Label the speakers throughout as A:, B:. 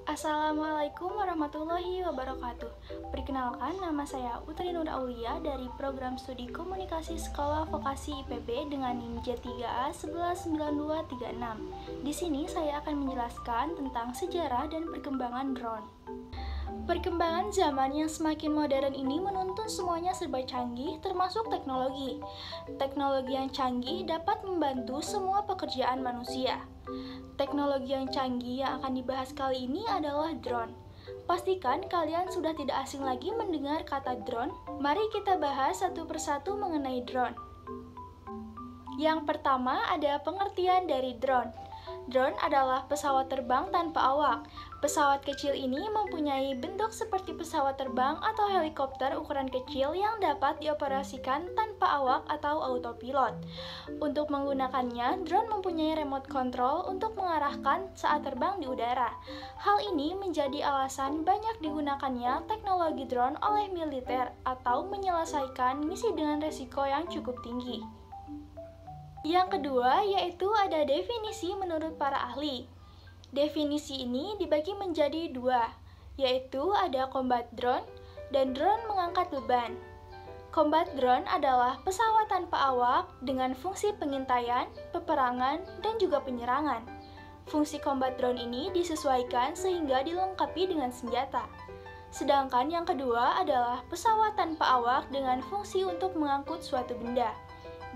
A: Assalamualaikum warahmatullahi wabarakatuh. Perkenalkan, nama saya Utri Nur Aulia dari Program Studi Komunikasi Sekolah Vokasi IPB dengan NIM J3A 119236. Di sini saya akan menjelaskan tentang sejarah dan perkembangan drone. Perkembangan zaman yang semakin modern ini menuntun semuanya serba canggih, termasuk teknologi. Teknologi yang canggih dapat membantu semua pekerjaan manusia. Teknologi yang canggih yang akan dibahas kali ini adalah drone. Pastikan kalian sudah tidak asing lagi mendengar kata drone. Mari kita bahas satu persatu mengenai drone. Yang pertama ada pengertian dari drone. Drone adalah pesawat terbang tanpa awak. Pesawat kecil ini mempunyai bentuk seperti pesawat terbang atau helikopter ukuran kecil yang dapat dioperasikan tanpa awak atau autopilot. Untuk menggunakannya, drone mempunyai remote control untuk mengarahkan saat terbang di udara. Hal ini menjadi alasan banyak digunakannya teknologi drone oleh militer atau menyelesaikan misi dengan resiko yang cukup tinggi. Yang kedua yaitu ada definisi menurut para ahli. Definisi ini dibagi menjadi dua, yaitu ada combat drone dan drone mengangkat beban. Combat drone adalah pesawat tanpa awak dengan fungsi pengintaian, peperangan, dan juga penyerangan. Fungsi combat drone ini disesuaikan sehingga dilengkapi dengan senjata. Sedangkan yang kedua adalah pesawat tanpa awak dengan fungsi untuk mengangkut suatu benda.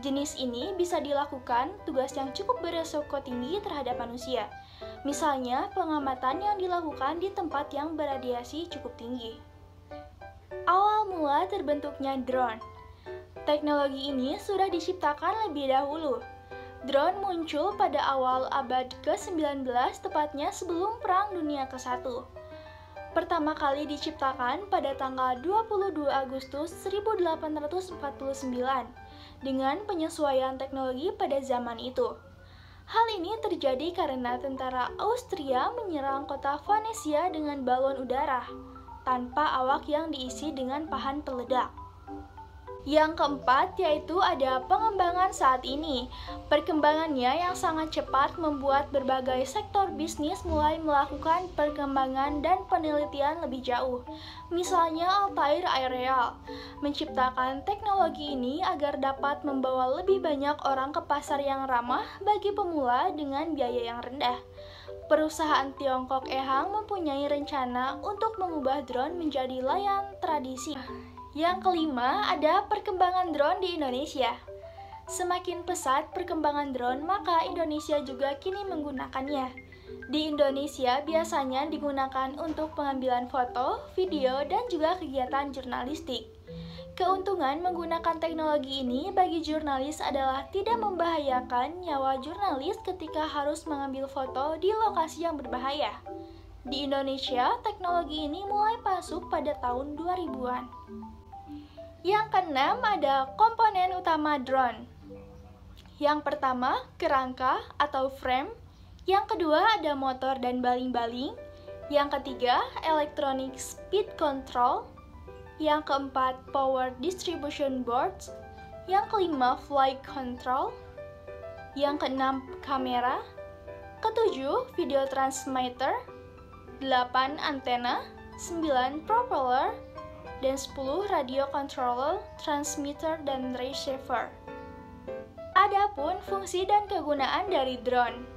A: Jenis ini bisa dilakukan tugas yang cukup beresiko tinggi terhadap manusia. Misalnya, pengamatan yang dilakukan di tempat yang beradiasi cukup tinggi. Awal mula terbentuknya drone. Teknologi ini sudah diciptakan lebih dahulu. Drone muncul pada awal abad ke-19, tepatnya sebelum Perang Dunia ke-1. Pertama kali diciptakan pada tanggal 22 Agustus 1849 dengan penyesuaian teknologi pada zaman itu. Hal ini terjadi karena tentara Austria menyerang kota Venesia dengan balon udara tanpa awak yang diisi dengan pahan peledak. Yang keempat yaitu ada pengembangan saat ini. Perkembangannya yang sangat cepat membuat berbagai sektor bisnis mulai melakukan perkembangan dan penelitian lebih jauh. Misalnya Altair Aerial menciptakan teknologi ini agar dapat membawa lebih banyak orang ke pasar yang ramah bagi pemula dengan biaya yang rendah. Perusahaan Tiongkok Ehang mempunyai rencana untuk mengubah drone menjadi layang tradisi. Yang kelima, ada perkembangan drone di Indonesia. Semakin pesat perkembangan drone, maka Indonesia juga kini menggunakannya. Di Indonesia biasanya digunakan untuk pengambilan foto, video, dan juga kegiatan jurnalistik. Keuntungan menggunakan teknologi ini bagi jurnalis adalah tidak membahayakan nyawa jurnalis ketika harus mengambil foto di lokasi yang berbahaya. Di Indonesia, teknologi ini mulai masuk pada tahun 2000-an. Yang keenam ada komponen utama drone. Yang pertama, kerangka atau frame. Yang kedua ada motor dan baling-baling. Yang ketiga, electronic speed control. Yang keempat, power distribution boards. Yang kelima, flight control. Yang keenam, kamera. Ketujuh, video transmitter. 8, antena. 9, propeller. Dan 10 radio controller, transmitter, dan receiver. Adapun fungsi dan kegunaan dari drone.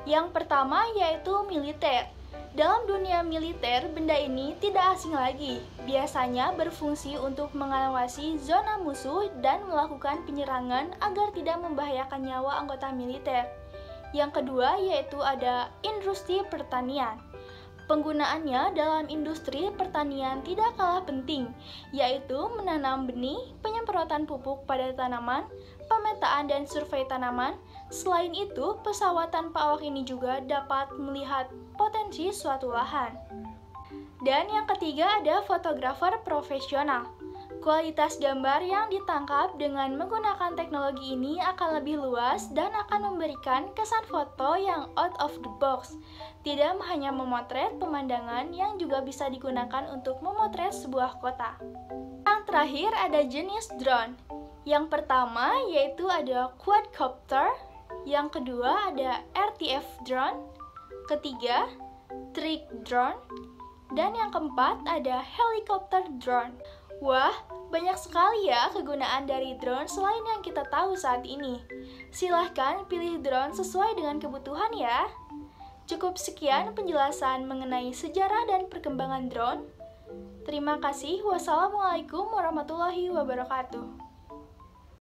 A: Yang pertama yaitu militer. Dalam dunia militer, benda ini tidak asing lagi. Biasanya berfungsi untuk mengawasi zona musuh dan melakukan penyerangan agar tidak membahayakan nyawa anggota militer. Yang kedua yaitu ada industri pertanian. Penggunaannya dalam industri pertanian tidak kalah penting, yaitu menanam benih, penyemprotan pupuk pada tanaman, pemetaan dan survei tanaman. Selain itu, pesawat tanpa awak ini juga dapat melihat potensi suatu lahan. Dan yang ketiga ada fotografer profesional. Kualitas gambar yang ditangkap dengan menggunakan teknologi ini akan lebih luas dan akan memberikan kesan foto yang out of the box. Tidak hanya memotret pemandangan yang juga bisa digunakan untuk memotret sebuah kota. Yang terakhir ada jenis drone. Yang pertama yaitu ada quadcopter, yang kedua ada RTF drone, ketiga trick drone, dan yang keempat ada helikopter drone. Wah, banyak sekali ya kegunaan dari drone selain yang kita tahu saat ini. Silahkan pilih drone sesuai dengan kebutuhan ya. Cukup sekian penjelasan mengenai sejarah dan perkembangan drone. Terima kasih. Wassalamualaikum warahmatullahi wabarakatuh.